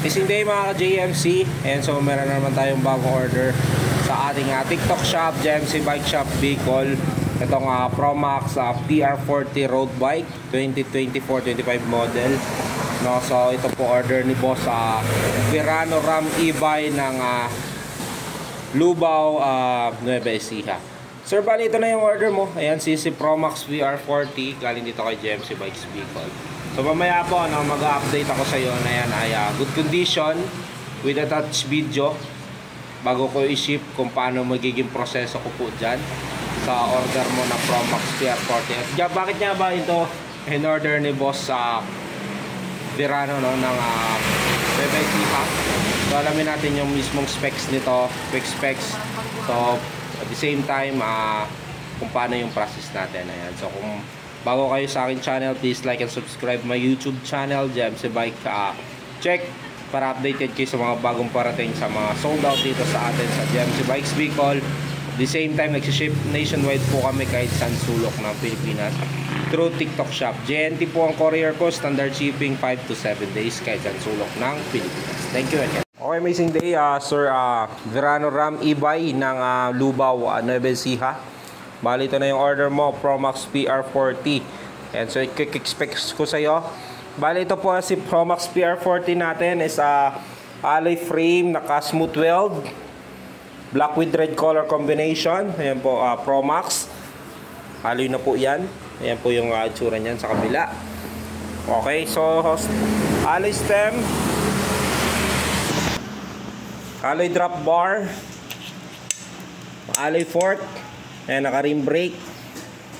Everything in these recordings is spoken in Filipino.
Isang day mga ka-JMC. And so meron naman tayong bagong order sa ating TikTok shop, JMC Bike Shop Bicol. Itong Promax PR40 road bike 2024-25 model. No, so ito po order ni boss sa Verano Ram e-bike ng Lubao, Nueva Ecija. Sir, bali ito na yung order mo. Ayan, CC Promax VR40 galing dito kay JMC Bikes Bicol. So mamaya po mag-update ako sa iyo na yan ay good condition with attached video bago ko i-ship kung paano magiging proseso ko po dyan sa order mo na Promax VR40. Bakit nga ba ito in order ni boss sa Verano ng Nueva Ecija? So alamin natin yung mismong specs nito, quick specs. So at the same time kung paano yung process natin. Ayan. So kung bago kayo sa akin channel, please like and subscribe my YouTube channel, JMC Bike. Check para updated kayo sa mga bagong parating sa mga sold out dito sa atin sa JMC Bikes Bicol. At the same time, nagsiship nationwide po kami kahit saan sulok ng Pilipinas through TikTok shop. JNT po ang courier ko, standard shipping 5 to 7 days kahit saan sulok ng Pilipinas. Thank you again. Okay, amazing day sir. Verano Ram e-bike ng Lubao, Nueva Ecija. Bali ito na yung order mo, Promax PR40. And so quick specs ko sa iyo. Bali ito po si Promax PR40 natin is alloy frame, naka smooth weld, black with red color combination. Ayan po, Promax. Alloy na po yan. Ayan po yung itsura niyan sa kabila. Okay, so alloy stem, alloy drop bar, alloy fork. Ayan, naka-rim brake.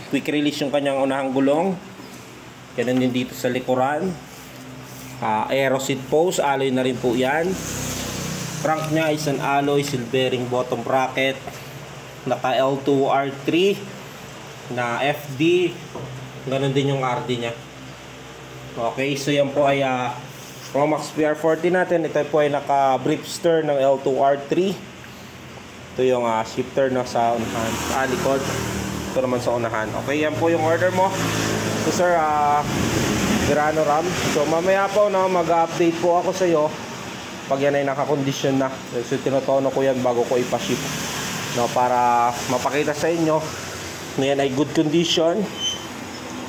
Quick release yung kanyang unahang gulong. Ganun din dito sa likuran. Aero seat post, alloy na rin po yan. Crank nya is an alloy, silvering bottom bracket. Naka L2 R3 na FD. Ganun din yung RD nya. Okay, so yan po ay Promax PR40 natin. Ito po ay naka Bripster ng L2 R3. Ito yung shifter na sa unahan, likod. Ito naman sa unahan. Okay, yan po yung order mo. So sir, Verano Ram. So mamaya po mag-update po ako sa iyo pag yan ay naka-condition na. So tinotono ko yan bago ko ipa-ship. No, para mapakita sa inyo na yan ay good condition.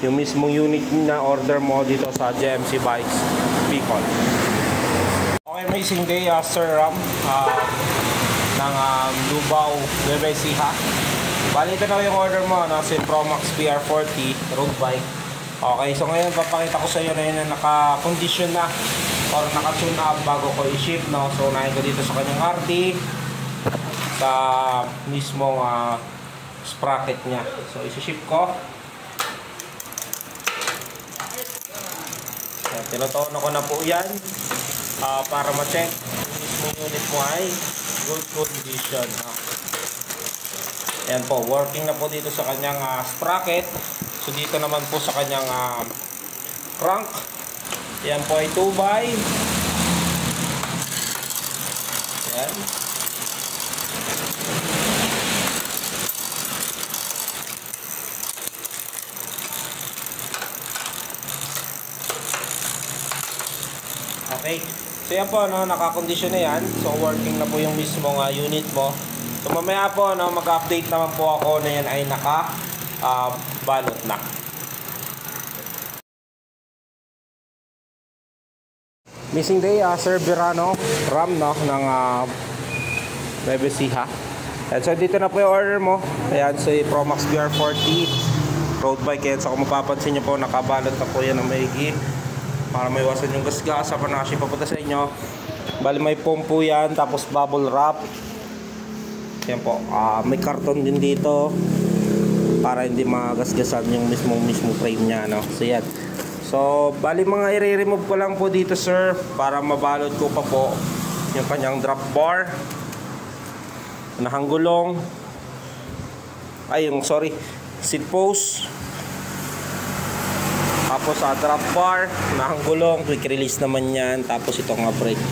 Yung mismong unit na order mo dito sa JMC Bikes Bicol. Okay, amazing day Sir Ram. Ng Lubao, Nueva Ecija. Bali ito na yung order mo si Promax PR40 road bike. Okay, so ngayon papakita ko sa iyo na yun na naka-condition na or naka-tune up bago ko i-ship. No? So unahin ko dito sa kanyang RD sa mismong sprocket nya. So i-ship ko. So, tinotono ko na po yan para ma-check yung mismong unit mo ay good condition. Ayan po, working na po dito sa kanyang sprocket. So dito naman po sa kanyang crank. Ayan po ay 2x. Ayan. Okay. So yan po, naka-condition na yan. So working na po yung mismong unit mo. So mamaya po, mag-update naman po ako na yan ay naka-balot na. Missing day, Sir Verano Ram ng Nueva Ecija. And so dito na po yung order mo. Ayan, so Promax VR40 road bike. Ayan, so kung mapapansin nyo po, nakabalot na po yan ng maigi para maiwasan yung gasgas sa panakasya papunta sa inyo. Bali may foam po yan, tapos bubble wrap. Yan po, may karton din dito para hindi magasgasan yung mismong frame nya, no? So yan. So bali mga i-remove ko lang po dito sir para mabalot ko pa po yung kanyang drop bar, unahang gulong, seat post. Tapos drop bar, unahang gulong, quick release naman yan. Tapos ito nga brake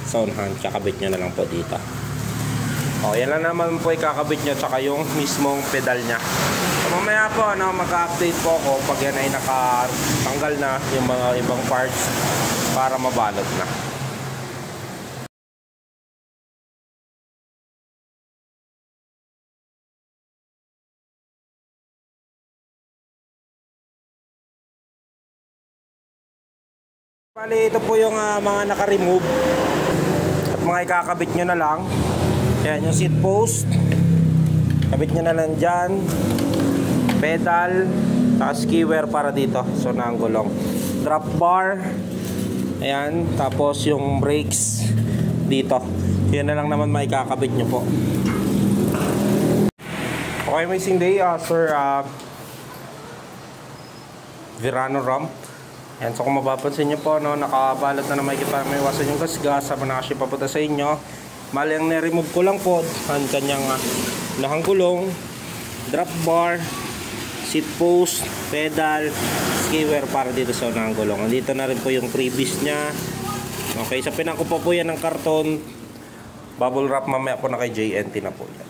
sa unahan, kakabit nyo na lang po dito. Yan lang naman po ikakabit nyo, tsaka yung mismong pedal nya. So mamaya po mag-update po ako pag yan ay nakatanggal na yung mga ibang parts para mabalot na. Bali, ito po yung mga naka-remove at mga ikakabit nyo na lang. Yan, yung seat post kabit nyo na lang dyan, pedal, tapos keywire para dito, so naanggulong, drop bar, ayan, tapos yung brakes dito. Yan na lang naman may kakabit nyo po. Okay, amazing day, sir. Verano ramp. Yan, so kung mapapansin nyo po, no, nakabalot na may may iwasan yung gasgas sama na kasi papunta sa inyo. Mali ang na-remove ko lang po ang kanyang nakangulong, drop bar, seat post, pedal, keywire para dito sa nakangulong. Andito na rin po yung previous nya. Okay, sa pinako pa po yan ng karton, bubble wrap, mamaya po na kay JNT na po yan.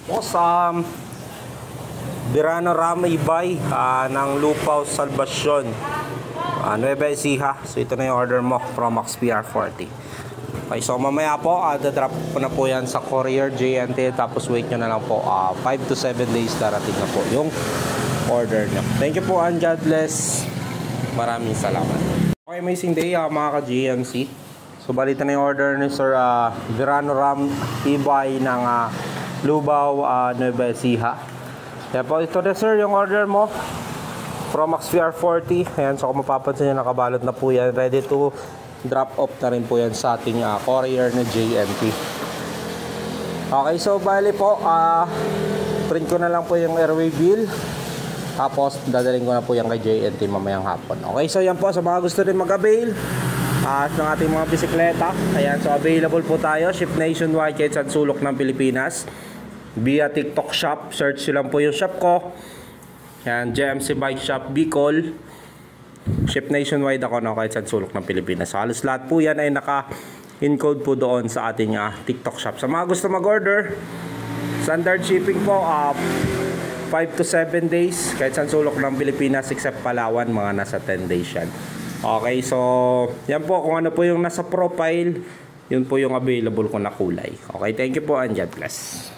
Awesome! Verano Ram Ibay ng Lupaw Salvacion, Nueva Ecija. So ito na yung order mo, Promax PR40. Okay, so mamaya po dadrop po na po yan sa courier JNT, tapos wait nyo na lang po 5 to 7 days darating na po yung order nyo. Thank you po and God bless. Maraming salamat. Okay, amazing day mga ka-GMC. So balita na yung order ni Sir Verano Ram Ibay ng Lubaw, Nueva Ecija. Kaya po ito na sir yung order mo, Promax PR40. Ayan, so kung mapapansin nyo, nakabalot na po yan, ready to drop off na rin po yan sa ating courier na JNT. Okay, so bali po print ko na lang po yung airway bill, tapos dadaling ko na po yan kay JNT mamayang hapon. Okay, so yan po sa mga gusto rin mag-avail ng ating mga bisikleta. Ayan, so available po tayo, ship nationwide kahit saan sulok ng Pilipinas via TikTok shop. Search lang po yung shop ko. Ayan, JMC Bike Shop Bicol. Ship nationwide ako na kahit saan sulok ng Pilipinas. So halos lahat po yan ay naka-encode po doon sa ating TikTok shop. Sa mga gusto mag-order, standard shipping po, 5 to 7 days kahit saan sulok ng Pilipinas except Palawan, mga nasa 10 days yan. Okay, so yan po kung ano po yung nasa profile, yun po yung available ko na kulay. Okay, thank you po and God bless.